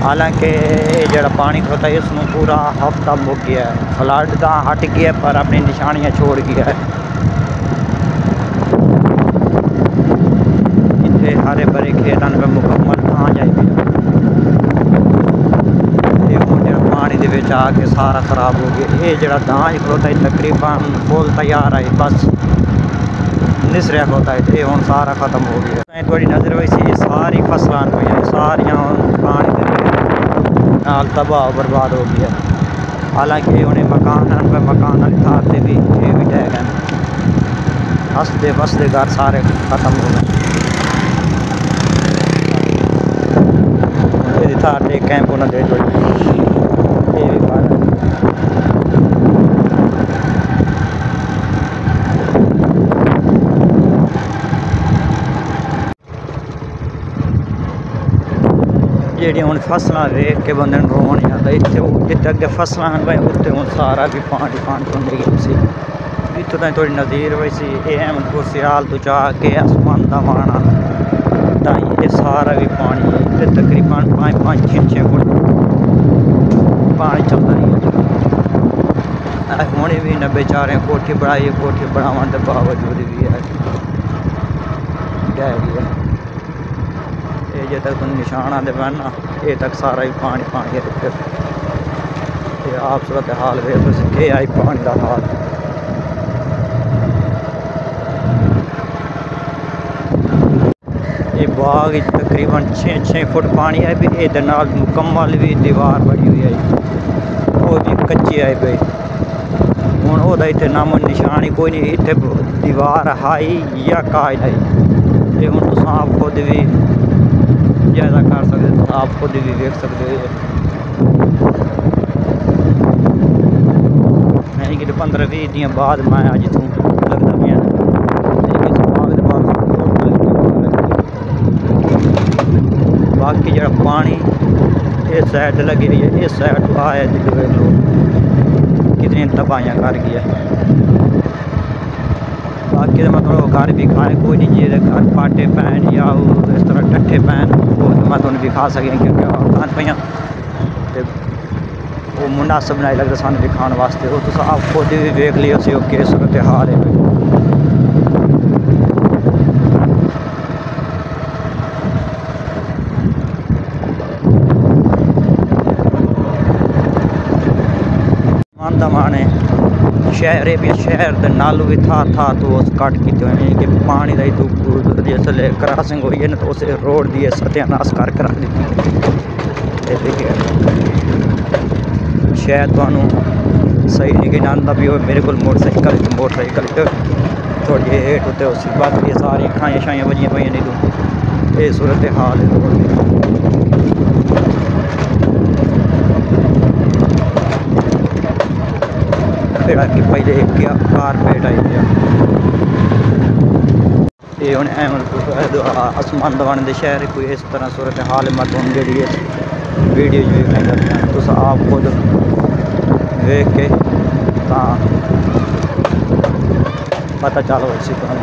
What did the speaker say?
हालांकि जो पानी होता है इसमें पूरा हफ्ता मुक गया है, फ्लड का हट गया पर अपनी निशानियाँ छोड़ गया है। इतने हरे भरे खेतों में मुकम्मल आ जाएगी, पानी दे विच आके सारा खराब हो गया। ये जो दाज खलोता है तकरीबन फुल तैयार है, बस निसरिया होता है, ये हम सारा खत्म हो गया। थोड़ी नज़र वैसी सारी फसलां हुई सारिया पानी नाल तबाह बर्बाद हो गया। हालांकि उन्हें मकान थार से भी ये भी ढह गए, हसते बसते घर सारे खत्म हो गए। थार से कैंप उन्हें दे जोड़ी ये भी बात जी हूँ फसलां वेख के बंदे रोन आता। इतने अगे फसलां भाई उत्ते हूँ सारा भी पानी होंगे सी। इतों थोड़ी नज़ीर वैसी अहमदपुर सियाल तो जाके आसमान का वाणा ताई ये सारा भी पानी तकरीबन 5-6 फुट पानी चलता ही है। हुणे भी न बेचारे कोठी बनाई, कोठी बनावन के बावजूद भी है ढह गया। ये तक तुम निशान आते पैन ना, ये तक सारा ही पानी रुके। आप सूरत हाल वे के आई पानी का हाल। ये बाग तकरीबन 6 फुट पानी है भी, ये मुकम्मल भी दीवार बनी हुई है, वो भी कच्ची है भाई। हूँ वह इतने नामो निशान ही कोई नहीं, इतने दीवार हाई या काज नहीं। ये हूँ तुम आप खुद भी जायजा कर सकते, आप खुद भी देख सकते हो। यानी कि 15-20 दिन बाद मैं अज तू लगता मैं बाकी जो पानी इस साइड लगे है, इस साइड तो आया जिले लोग कितनी तबाहियाँ कर गया। बाकी तो मतलब घर भी खाए कोई नहीं, जे घर पाटे पैन या इस तरह टट्ठे पैन वो मैं तुम दिखा सकें क्योंकि खान पाइयाँ वो मुनासिब नहीं लगता सानू भी खाने वास्ते। वो तुम आप खुद भी वेख लियो सी कि सूरत हाल है। माने शहर शहर के नालू भी था तो उस कट किए हुए कि पानी का जिसले क्रॉसिंग हुई है ना तो उस रोड की सत्यानाश करके रख दी। शायद थानू सही नहीं गिना भी हो, मेरे को मोटरसाइकिल थोड़ी हेठ उत्ते उस बाकी सारी खाइयां शाइयां बजियां पे नहीं तू ये सूरत हाल है रोड की। कि पहले एक कारपेट आई गया। ये हूँ अहमदपुर आसमान दवाने के शहर कोई इस तरह सूरत हाल मैं तुम जी वीडियो वेखने करते हैं तो आप खुद वेख के पता चलो इसी तरह।